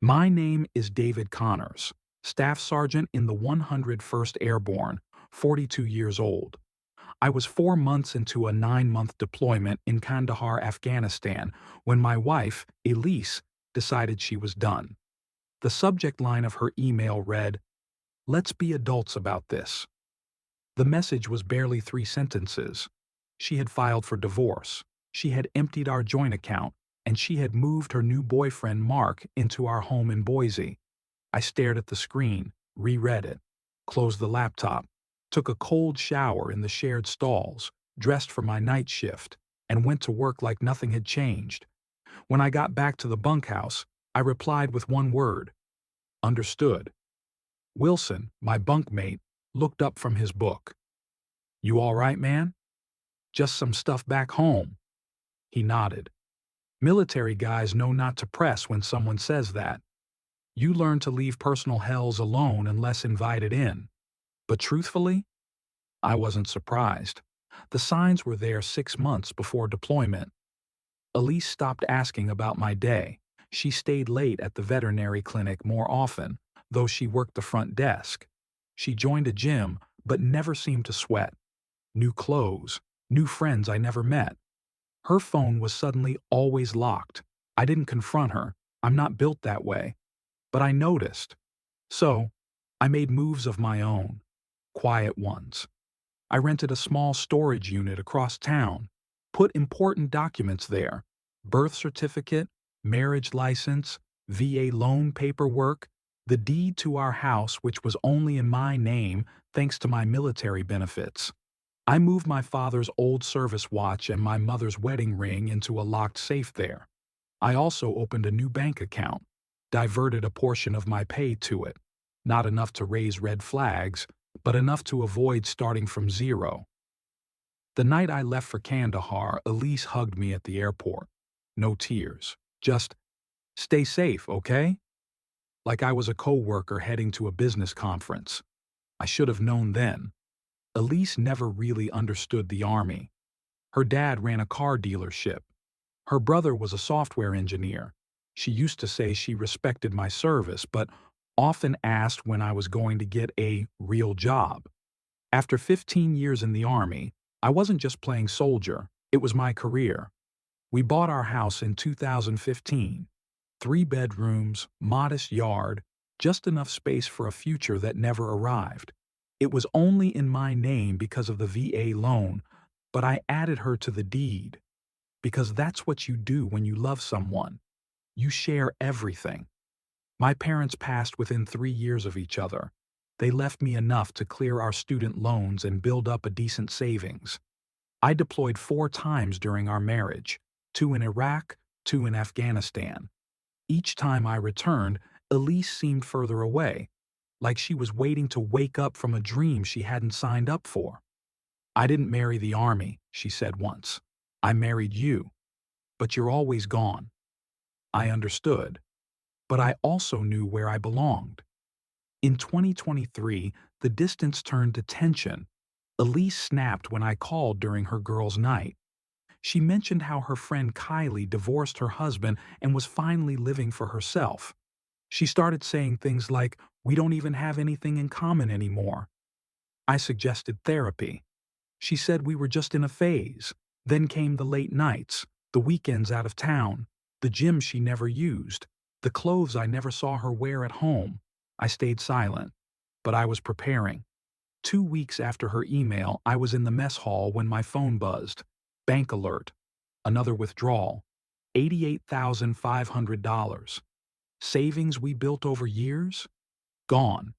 My name is David Connors, Staff Sergeant in the 101st Airborne, 42 years old. I was 4 months into a 9-month deployment in Kandahar, Afghanistan, when my wife, Elise, decided she was done. The subject line of her email read, "Let's be adults about this." The message was barely 3 sentences. She had filed for divorce. She had emptied our joint account, and she had moved her new boyfriend Mark into our home in Boise. I stared at the screen, reread it, closed the laptop, took a cold shower in the shared stalls, dressed for my night shift, and went to work like nothing had changed. When I got back to the bunkhouse, I replied with one word: understood. Wilson, my bunkmate, looked up from his book. "You all right, man? Just some stuff back home." He nodded. Military guys know not to press when someone says that. You learn to leave personal hells alone unless invited in. But truthfully, I wasn't surprised. The signs were there 6 months before deployment. Elise stopped asking about my day. She stayed late at the veterinary clinic more often, though she worked the front desk. She joined a gym, but never seemed to sweat. New clothes, new friends I never met. Her phone was suddenly always locked. I didn't confront her. I'm not built that way. But I noticed. So, I made moves of my own. Quiet ones. I rented a small storage unit across town, put important documents there: birth certificate, marriage license, VA loan paperwork, the deed to our house, which was only in my name thanks to my military benefits. I moved my father's old service watch and my mother's wedding ring into a locked safe there. I also opened a new bank account, diverted a portion of my pay to it, not enough to raise red flags, but enough to avoid starting from zero. The night I left for Kandahar, Elise hugged me at the airport. No tears. Just, "Stay safe, okay?" Like I was a coworker heading to a business conference. I should have known then. Elise never really understood the Army. Her dad ran a car dealership. Her brother was a software engineer. She used to say she respected my service, but often asked when I was going to get a real job. After 15 years in the Army, I wasn't just playing soldier, it was my career. We bought our house in 2015. 3 bedrooms, modest yard, just enough space for a future that never arrived. It was only in my name because of the VA loan, but I added her to the deed. Because that's what you do when you love someone. You share everything. My parents passed within 3 years of each other. They left me enough to clear our student loans and build up a decent savings. I deployed 4 times during our marriage, 2 in Iraq, 2 in Afghanistan. Each time I returned, Elise seemed further away, like she was waiting to wake up from a dream she hadn't signed up for. "I didn't marry the Army," she said once. "I married you. But you're always gone." I understood. But I also knew where I belonged. In 2023, the distance turned to tension. Elise snapped when I called during her girls' night. She mentioned how her friend Kylie divorced her husband and was finally living for herself. She started saying things like, "We don't even have anything in common anymore." I suggested therapy. She said we were just in a phase. Then came the late nights, the weekends out of town, the gym she never used, the clothes I never saw her wear at home. I stayed silent, but I was preparing. 2 weeks after her email, I was in the mess hall when my phone buzzed. Bank alert. Another withdrawal. $88,500. Savings we built over years? Gone.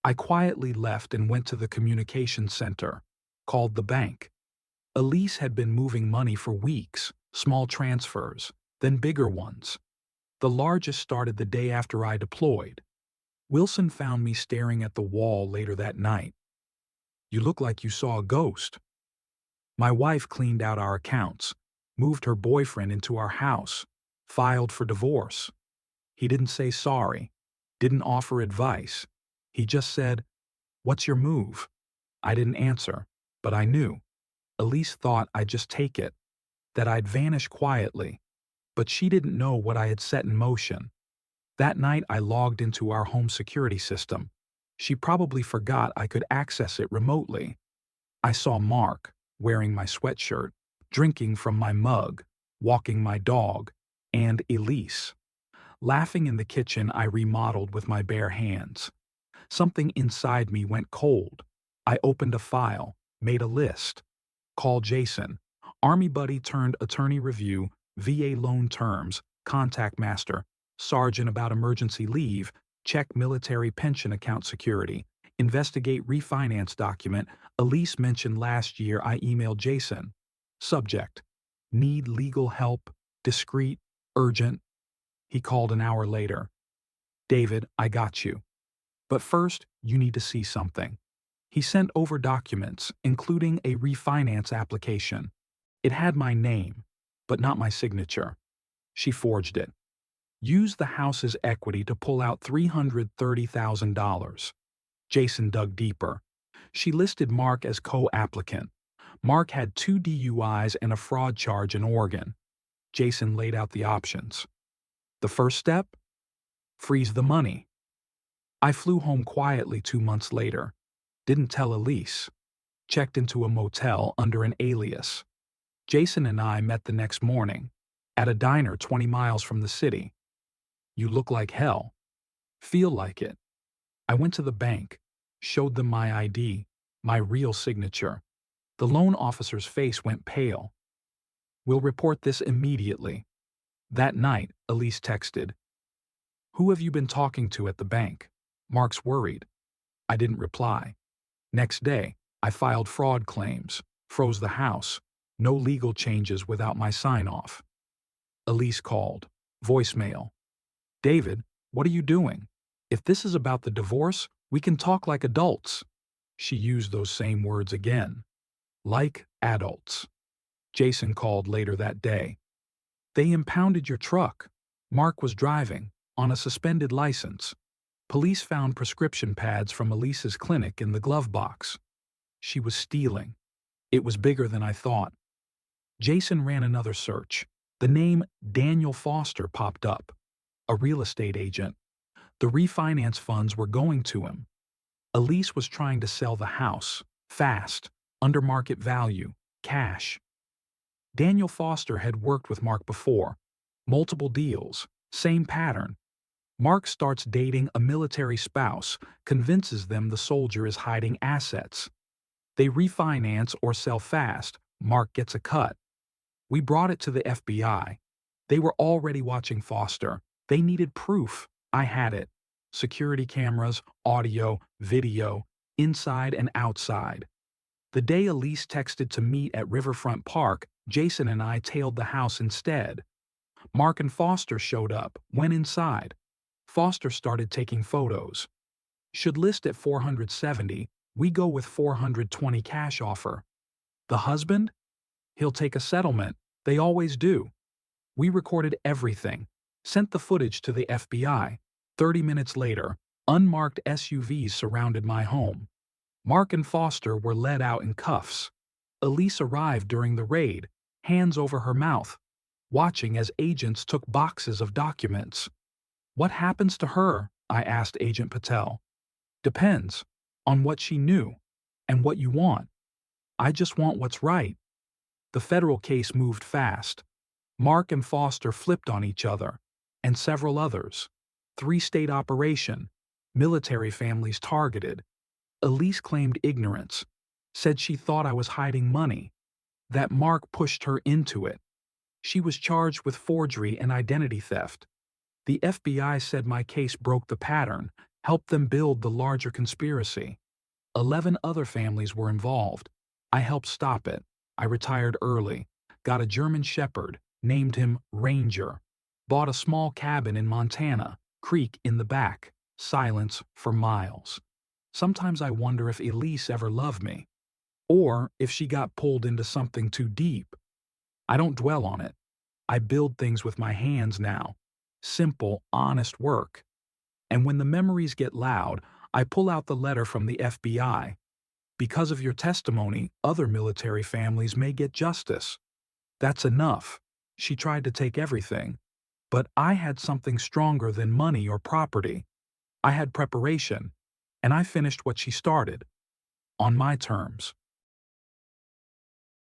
I quietly left and went to the communications center, called the bank. Elise had been moving money for weeks, small transfers, then bigger ones. The largest started the day after I deployed. Wilson found me staring at the wall later that night. "You look like you saw a ghost." My wife cleaned out our accounts, moved her boyfriend into our house, filed for divorce. He didn't say sorry, didn't offer advice. He just said, "What's your move?" I didn't answer, but I knew. Elise thought I'd just take it, that I'd vanish quietly, but she didn't know what I had set in motion. That night I logged into our home security system. She probably forgot I could access it remotely. I saw Mark, wearing my sweatshirt, drinking from my mug, walking my dog, and Elise. Laughing in the kitchen I remodeled with my bare hands. Something inside me went cold. I opened a file, made a list. Call Jason. Army buddy turned attorney review, VA loan terms, contact master, sergeant about emergency leave, check military pension account security, investigate refinance document. Elise mentioned last year I emailed Jason. Subject: need legal help, discreet, urgent. He called an hour later. David, I got you. But first, you need to see something. He sent over documents, including a refinance application. It had my name, but not my signature. She forged it. Use the house's equity to pull out $330,000. Jason dug deeper. She listed Mark as co-applicant. Mark had 2 DUIs and a fraud charge in Oregon. Jason laid out the options. The first step? Freeze the money. I flew home quietly 2 months later. Didn't tell Elise. Checked into a motel under an alias. Jason and I met the next morning, at a diner 20 miles from the city. You look like hell. Feel like it. I went to the bank, showed them my ID, my real signature. The loan officer's face went pale. We'll report this immediately. That night, Elise texted, "Who have you been talking to at the bank? Mark's worried." I didn't reply. Next day, I filed fraud claims, froze the house, no legal changes without my sign-off. Elise called. Voicemail. David, what are you doing? If this is about the divorce, we can talk like adults. She used those same words again. Like adults. Jason called later that day. They impounded your truck. Mark was driving, on a suspended license. Police found prescription pads from Elise's clinic in the glove box. She was stealing. It was bigger than I thought. Jason ran another search. The name Daniel Foster popped up. A real estate agent. The refinance funds were going to him. Elise was trying to sell the house, fast, under market value, cash. Daniel Foster had worked with Mark before. Multiple deals, same pattern. Mark starts dating a military spouse, convinces them the soldier is hiding assets. They refinance or sell fast. Mark gets a cut. We brought it to the FBI. They were already watching Foster. They needed proof. I had it. Security cameras, audio, video, inside and outside. The day Elise texted to meet at Riverfront Park, Jason and I tailed the house instead. Mark and Foster showed up, went inside. Foster started taking photos. Should list at $470, we go with $420 cash offer. The husband? He'll take a settlement. They always do. We recorded everything, sent the footage to the FBI. 30 minutes later, unmarked SUVs surrounded my home. Mark and Foster were led out in cuffs. Elise arrived during the raid, hands over her mouth, watching as agents took boxes of documents. What happens to her? I asked Agent Patel. Depends on what she knew and what you want. I just want what's right. The federal case moved fast. Mark and Foster flipped on each other, and several others. 3-state operation, military families targeted. Elise claimed ignorance, said she thought I was hiding money, that Mark pushed her into it. She was charged with forgery and identity theft. The FBI said my case broke the pattern, helped them build the larger conspiracy. 11 other families were involved. I helped stop it. I retired early, got a German Shepherd, named him Ranger, bought a small cabin in Montana, creek in the back, silence for miles. Sometimes I wonder if Elise ever loved me, or if she got pulled into something too deep. I don't dwell on it. I build things with my hands now. Simple, honest work. And when the memories get loud, I pull out the letter from the FBI. Because of your testimony, other military families may get justice. That's enough. She tried to take everything. But I had something stronger than money or property. I had preparation, and I finished what she started, on my terms.